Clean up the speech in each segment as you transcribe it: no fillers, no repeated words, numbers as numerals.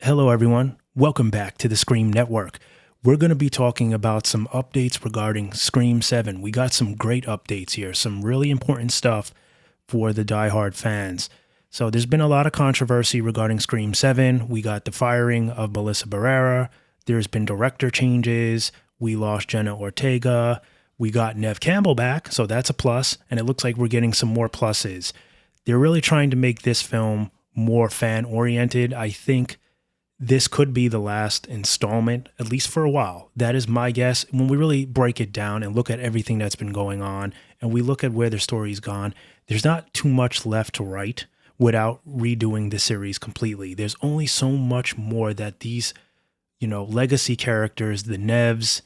Hello, everyone. Welcome back to the Scream Network. We're going to be talking about some updates regarding Scream 7. We got some great updates here, some really important stuff for the diehard fans. So there's been a lot of controversy regarding Scream 7. We got the firing of Melissa Barrera. There's been director changes. We lost Jenna Ortega. We got Neve Campbell back, so that's a plus. And it looks like we're getting some more pluses. They're really trying to make this film more fan-oriented. I think this could be the last installment, at least for a while. That is my guess. When we really break it down and look at everything that's been going on, and we look at where the story's gone, there's not too much left to write without redoing the series completely. There's only so much more that these, legacy characters, the Neves,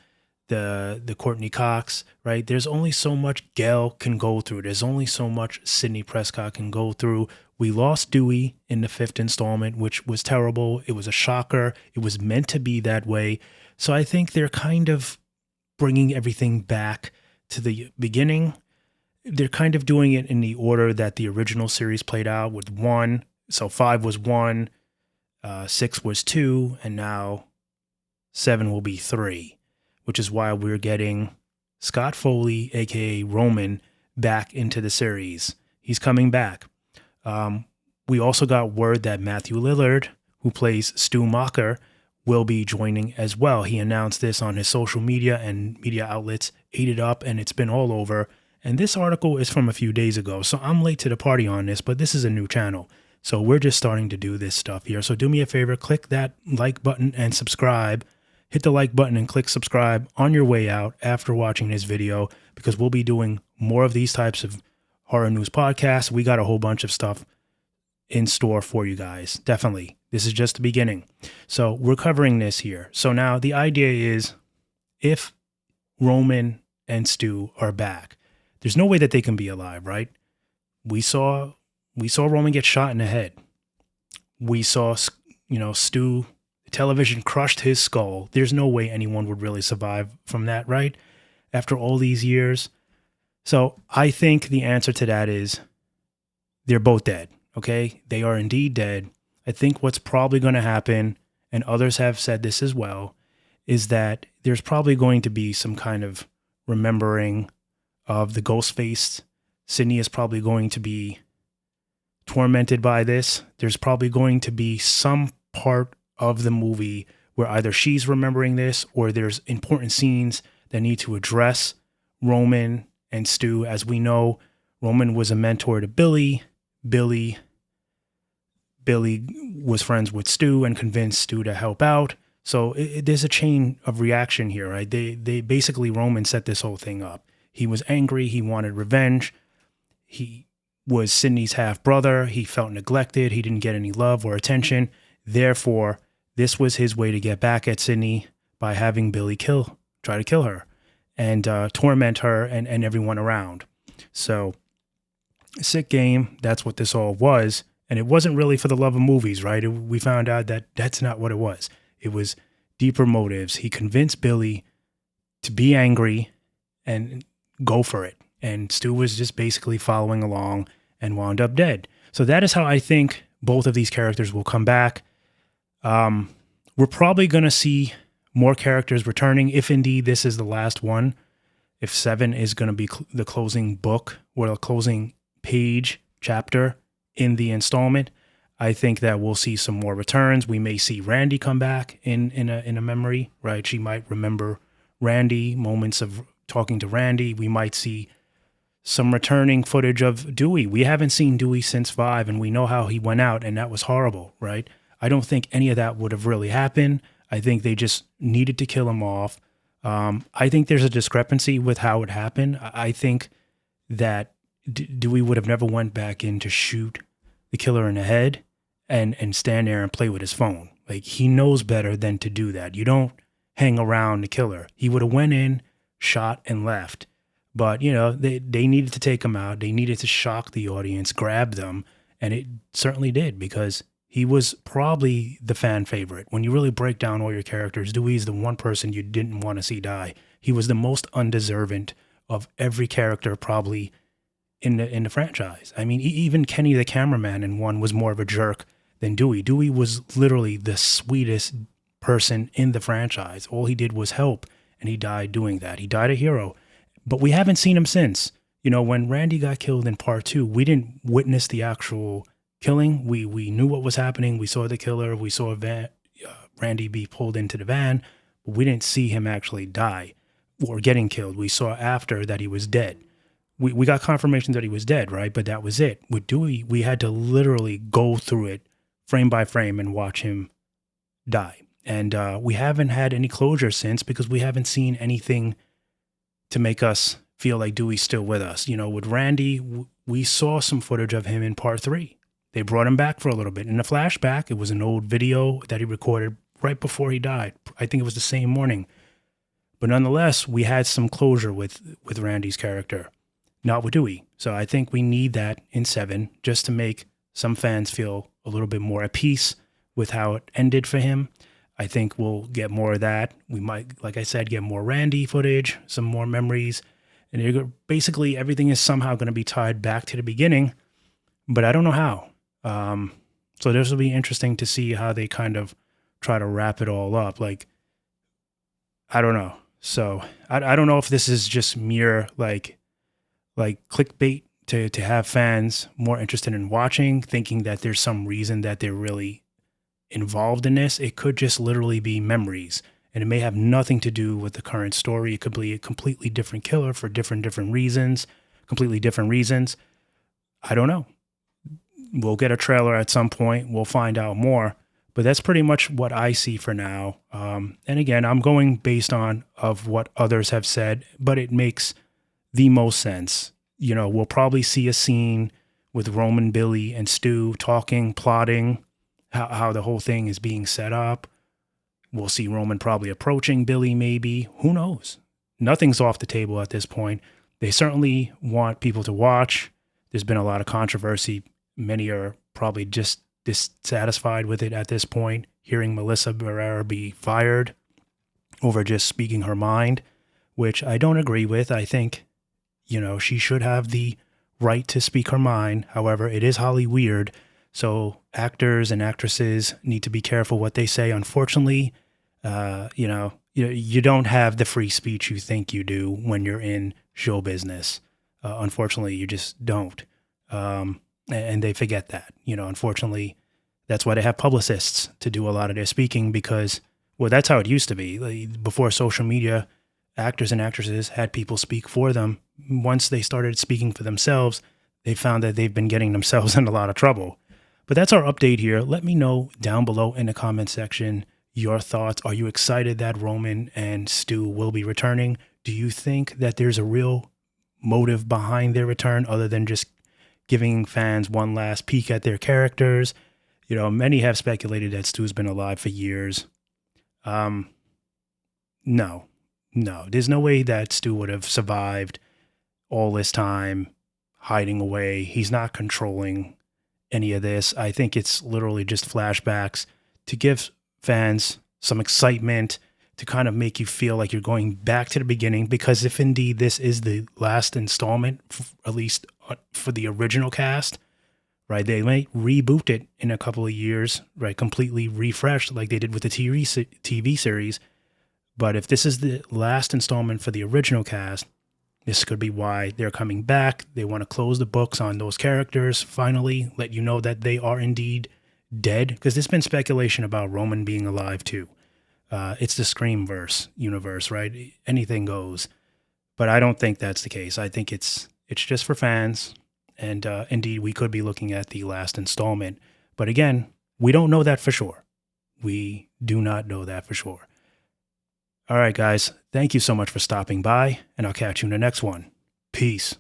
the Courtney Cox, right? There's only so much Gail can go through. There's only so much Sidney Prescott can go through. We lost Dewey in the 5th installment, which was terrible. It was a shocker. It was meant to be that way. So I think they're kind of bringing everything back to the beginning. They're kind of doing it in the order that the original series played out with 1. So 5 was 1, 6 was 2, and now 7 will be 3, which is why we're getting Scott Foley, a.k.a. Roman, back into the series. He's coming back. We also got word that Matthew Lillard, who plays Stu Macher, will be joining as well. He announced this on his social media, and media outlets ate it up, and it's been all over. And this article is from a few days ago, so I'm late to the party on this, but this is a new channel. So we're just starting to do this stuff here. So do me a favor, click that like button and subscribe. Hit the like button and click subscribe on your way out after watching this video, because we'll be doing more of these types of horror news podcasts. We got a whole bunch of stuff in store for you guys. Definitely. This is just the beginning. So we're covering this here. So now the idea is, if Roman and Stu are back, there's no way that they can be alive, right? We saw Roman get shot in the head. We saw, Stu, the television crushed his skull. There's no way anyone would really survive from that, right? After all these years. So I think the answer to that is they're both dead, okay? They are indeed dead. I think what's probably going to happen, and others have said this as well, is that there's probably going to be some kind of remembering of the ghost face. Sydney is probably going to be tormented by this. There's probably going to be some part of the movie where either she's remembering this, or there's important scenes that need to address Roman and Stu. As we know, Roman was a mentor to Billy. Billy was friends with Stu and convinced Stu to help out. So there's a chain of reaction here, right? They basically, Roman set this whole thing up. He was angry. He wanted revenge. He was Sydney's half brother. He felt neglected. He didn't get any love or attention. Therefore, this was his way to get back at Sydney by having Billy try to kill her and torment her and everyone around. So, sick game. That's what this all was. And it wasn't really for the love of movies, right? We found out that that's not what it was. It was deeper motives. He convinced Billy to be angry and go for it. And Stu was just basically following along and wound up dead. So that is how I think both of these characters will come back. We're probably going to see more characters returning, if indeed this is the last one. If 7 is going to be the closing book or the closing page, chapter in the installment, I think that we'll see some more returns. We may see Randy come back in a memory, right? She might remember Randy, moments of talking to Randy. We might see some returning footage of Dewey. We haven't seen Dewey since 5, and we know how he went out, and that was horrible, right? I don't think any of that would have really happened. I think they just needed to kill him off. I think there's a discrepancy with how it happened. I think that Dewey would have never went back in to shoot the killer in the head and stand there and play with his phone. Like, he knows better than to do that. You don't hang around the killer. He would have went in, shot, and left. But, they needed to take him out. They needed to shock the audience, grab them, and it certainly did, because he was probably the fan favorite. When you really break down all your characters, Dewey's the one person you didn't want to see die. He was the most undeserving of every character probably in the franchise. I mean, even Kenny the cameraman in 1 was more of a jerk than Dewey. Dewey was literally the sweetest person in the franchise. All he did was help, and he died doing that. He died a hero, but we haven't seen him since. You know, when Randy got killed in part 2, we didn't witness the actual killing. We knew what was happening. We saw the killer. We saw Randy be pulled into the van, but we didn't see him actually die or getting killed. We saw after that he was dead. We got confirmation that he was dead, right? But that was it. With Dewey, we had to literally go through it frame by frame and watch him die. And we haven't had any closure since, because we haven't seen anything to make us feel like Dewey's still with us. You know, with Randy, we saw some footage of him in part 3. They brought him back for a little bit. In a flashback, it was an old video that he recorded right before he died. I think it was the same morning. But nonetheless, we had some closure with Randy's character, not with Dewey. So I think we need that in 7 just to make some fans feel a little bit more at peace with how it ended for him. I think we'll get more of that. We might, like I said, get more Randy footage, some more memories. And basically everything is somehow going to be tied back to the beginning, but I don't know how. So this will be interesting to see how they kind of try to wrap it all up. Like, I don't know. So I don't know if this is just mere like clickbait to have fans more interested in watching, thinking that there's some reason that they're really involved in this. It could just literally be memories, and it may have nothing to do with the current story. It could be a completely different killer for different reasons, completely different reasons. I don't know. We'll get a trailer at some point. We'll find out more. But that's pretty much what I see for now. And again, I'm going based on of what others have said, but it makes the most sense. You know, we'll probably see a scene with Roman, Billy, and Stu talking, plotting how the whole thing is being set up. We'll see Roman probably approaching Billy, maybe. Who knows? Nothing's off the table at this point. They certainly want people to watch. There's been a lot of controversy. Many are probably just dissatisfied with it at this point, hearing Melissa Barrera be fired over just speaking her mind, which I don't agree with. I think, you know, she should have the right to speak her mind. However, it is Holly weird, so actors and actresses need to be careful what they say. Unfortunately, you know, you don't have the free speech you think you do when you're in show business. Unfortunately, you just don't. And they forget that, you know, unfortunately, that's why they have publicists to do a lot of their speaking, because, well, that's how it used to be. Like, before social media, actors and actresses had people speak for them. Once they started speaking for themselves, they found that they've been getting themselves in a lot of trouble. But that's our update here. Let me know down below in the comment section your thoughts. Are you excited that Roman and Stu will be returning? Do you think that there's a real motive behind their return other than just giving fans one last peek at their characters? You know, many have speculated that Stu's been alive for years. No, there's no way that Stu would have survived all this time hiding away. He's not controlling any of this. I think it's literally just flashbacks to give fans some excitement, to kind of make you feel like you're going back to the beginning, because if indeed this is the last installment, at least for the original cast, right, they might reboot it in a couple of years, right, completely refreshed like they did with the TV series. But if this is the last installment for the original cast, this could be why they're coming back. They want to close the books on those characters, finally let you know that they are indeed dead, because there's been speculation about Roman being alive too. It's the Screamverse universe, right? Anything goes. But I don't think that's the case. I think it's just for fans. And indeed, we could be looking at the last installment. But again, we don't know that for sure. We do not know that for sure. All right, guys. Thank you so much for stopping by, and I'll catch you in the next one. Peace.